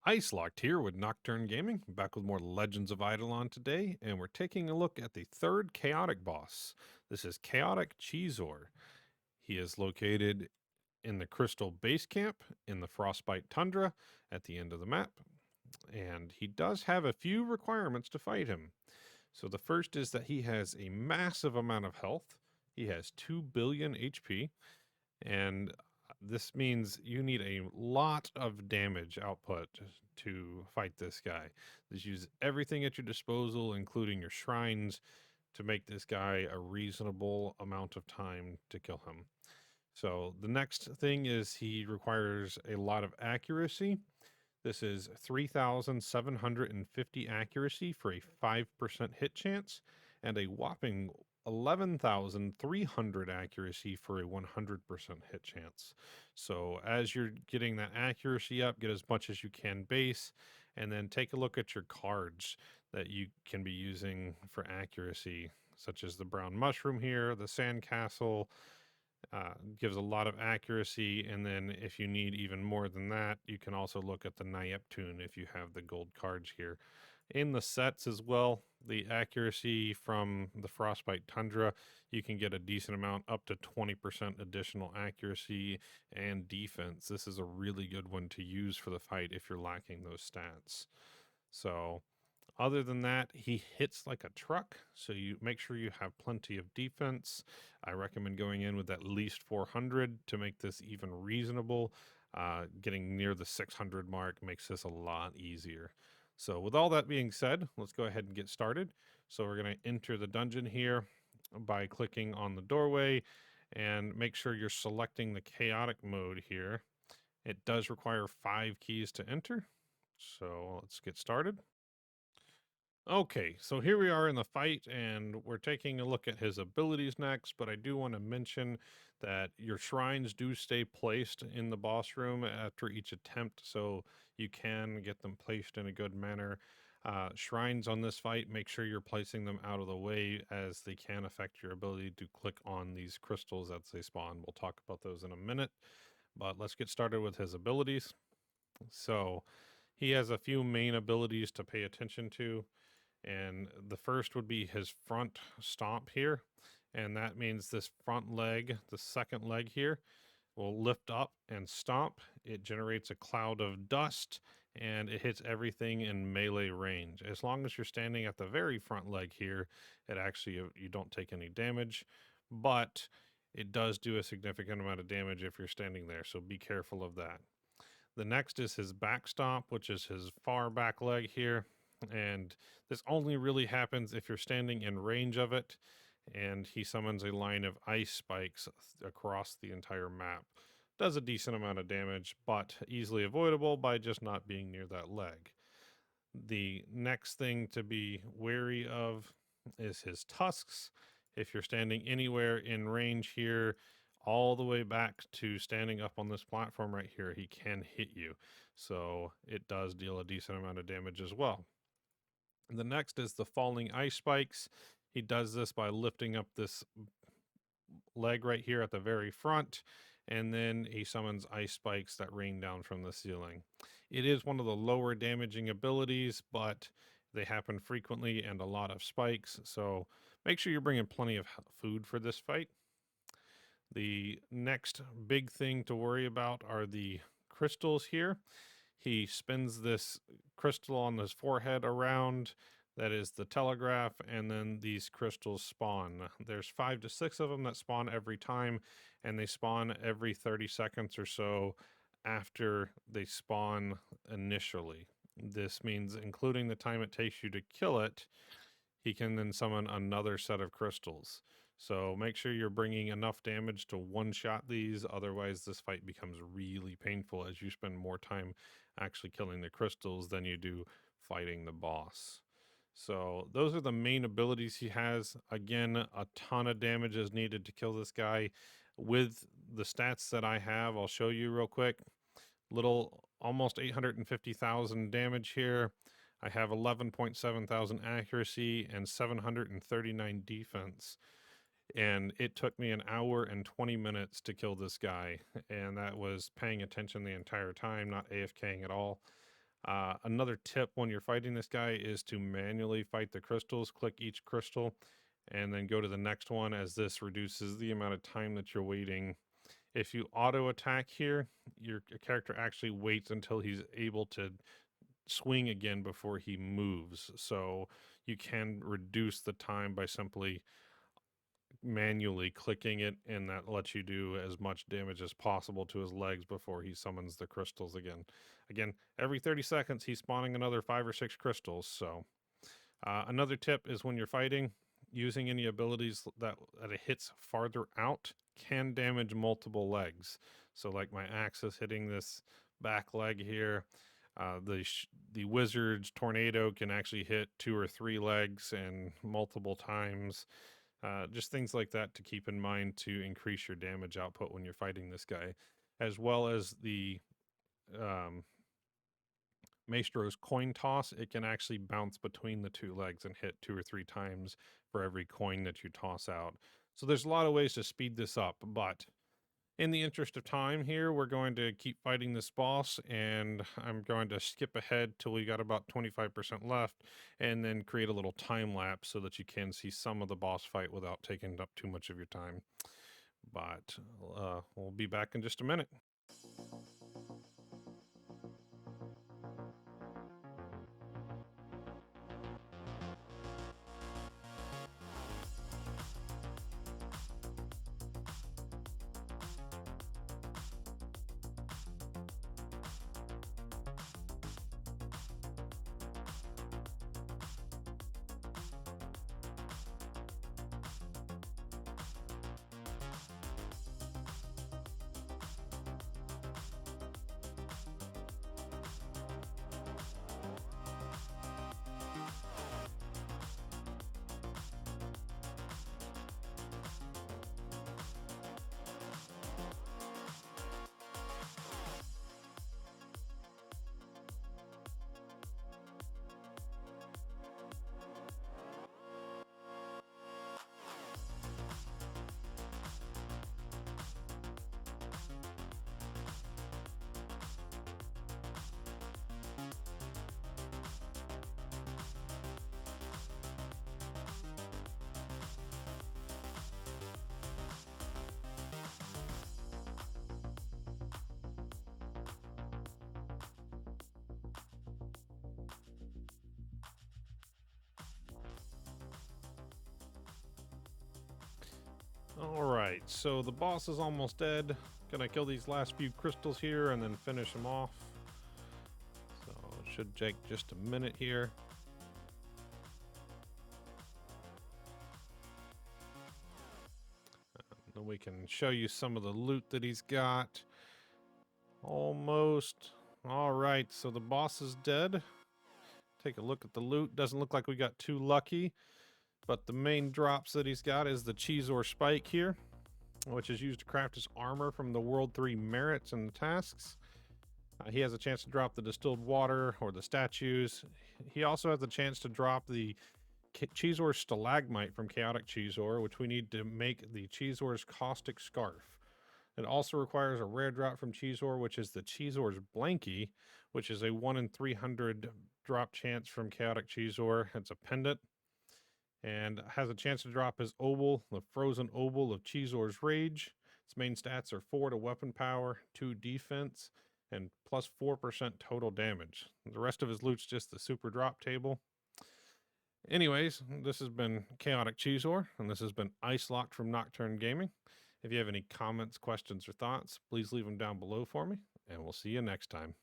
Ice Locked here with Nocturne Gaming, back with more Legends of Eidolon today, and we're taking a look at the third Chaotic boss. This is Chaotic Cheezor. He is located in the Crystal Base Camp in the Frostbite Tundra at the end of the map, and he does have a few requirements to fight him. So the first is that he has a massive amount of health. He has 2 billion HP, and this means you need a lot of damage output to fight this guy. Just use everything at your disposal, including your shrines, to make this guy a reasonable amount of time to kill him. So the next thing is he requires a lot of accuracy. This is 3,750 accuracy for a 5% hit chance and a whopping 11,300 accuracy for a 100% hit chance. So as you're getting that accuracy up, get as much as you can base, and then take a look at your cards that you can be using for accuracy, such as the brown mushroom here, the sandcastle, gives a lot of accuracy. And then if you need even more than that, you can also look at the Neptune if you have the gold cards here. In the sets as well, the accuracy from the Frostbite Tundra, you can get a decent amount, up to 20% additional accuracy and defense. This is a really good one to use for the fight if you're lacking those stats. So other than that, he hits like a truck, so you make sure you have plenty of defense. I recommend going in with at least 400 to make this even reasonable. Getting near the 600 mark makes this a lot easier. So, with all that being said, let's go ahead and get started. So, we're going to enter the dungeon here by clicking on the doorway and make sure you're selecting the chaotic mode here. It does require 5 keys to enter. So, let's get started. Okay, so here we are in the fight, and we're taking a look at his abilities next. But I do want to mention that your shrines do stay placed in the boss room after each attempt, so you can get them placed in a good manner. Shrines on this fight, make sure you're placing them out of the way, as they can affect your ability to click on these crystals as they spawn. We'll talk about those in a minute, but let's get started with his abilities. So, he has a few main abilities to pay attention to, and the first would be his front stomp here. And that means this front leg, the second leg here, will lift up and stomp. It generates a cloud of dust and it hits everything in melee range. As long as you're standing at the very front leg here, it actually, you don't take any damage, but it does do a significant amount of damage if you're standing there. So be careful of that. The next is his back stomp, which is his far back leg here. And this only really happens if you're standing in range of it. And he summons a line of ice spikes across the entire map. Does a decent amount of damage, but easily avoidable by just not being near that leg. The next thing to be wary of is his tusks. If you're standing anywhere in range here, all the way back to standing up on this platform right here, he can hit you. So it does deal a decent amount of damage as well. The next is the falling ice spikes. He does this by lifting up this leg right here at the very front, and then he summons ice spikes that rain down from the ceiling. It is one of the lower damaging abilities, but they happen frequently and a lot of spikes, so make sure you're bringing plenty of food for this fight. The next big thing to worry about are the crystals here. He spins this crystal on his forehead around. That is the telegraph, and then these crystals spawn. There's 5 to 6 of them that spawn every time, and they spawn every 30 seconds or so after they spawn initially. This means, including the time it takes you to kill it, he can then summon another set of crystals. So make sure you're bringing enough damage to one-shot these, otherwise this fight becomes really painful as you spend more time actually killing the crystals than you do fighting the boss. So those are the main abilities he has. Again, a ton of damage is needed to kill this guy. With the stats that I have, I'll show you real quick. Little almost 850,000 damage here. I have 11.7 thousand accuracy and 739 defense. And it took me an hour and 20 minutes to kill this guy. And that was paying attention the entire time, not AFKing at all. Another tip when you're fighting this guy is to manually fight the crystals. Click each crystal and then go to the next one, as this reduces the amount of time that you're waiting. If you auto attack here, your character actually waits until he's able to swing again before he moves. So you can reduce the time by simply manually clicking it, and that lets you do as much damage as possible to his legs before he summons the crystals again. Again, every 30 seconds he's spawning another 5 or 6 crystals. So another tip is when you're fighting, using any abilities that it hits farther out can damage multiple legs. So like my axe is hitting this back leg here. The wizard's tornado can actually hit 2 or 3 legs and multiple times. Just things like that to keep in mind to increase your damage output when you're fighting this guy, as well as the Maestro's coin toss. It can actually bounce between the 2 legs and hit 2 or 3 times for every coin that you toss out. So there's a lot of ways to speed this up, but in the interest of time here, we're going to keep fighting this boss, and I'm going to skip ahead till we got about 25% left, and then create a little time lapse so that you can see some of the boss fight without taking up too much of your time. But we'll be back in just a minute. All right, so the boss is almost dead. Gonna kill these last few crystals here and then finish him off. So it should take just a minute here. Then we can show you some of the loot that he's got. Almost. All right, so the boss is dead. Take a look at the loot. Doesn't look like we got too lucky. But the main drops that he's got is the Cheezor Spike here, which is used to craft his armor from the World 3 merits and the tasks. He has a chance to drop the distilled water or the statues. He also has the chance to drop the Cheezor Stalagmite from Chaotic Cheezor, which we need to make the Cheezor's Caustic Scarf. It also requires a rare drop from Cheezor, which is the Cheezor's Blankie, which is a 1 in 300 drop chance from Chaotic Cheezor. It's a pendant. And has a chance to drop his Obel, the Frozen Obel of Cheezor's Rage. Its main stats are 4 to weapon power, 2 defense, and plus 4% total damage. The rest of his loot's just the super drop table. Anyways, this has been Chaotic Cheezor, and this has been Ice Locked from Nocturne Gaming. If you have any comments, questions, or thoughts, please leave them down below for me, and we'll see you next time.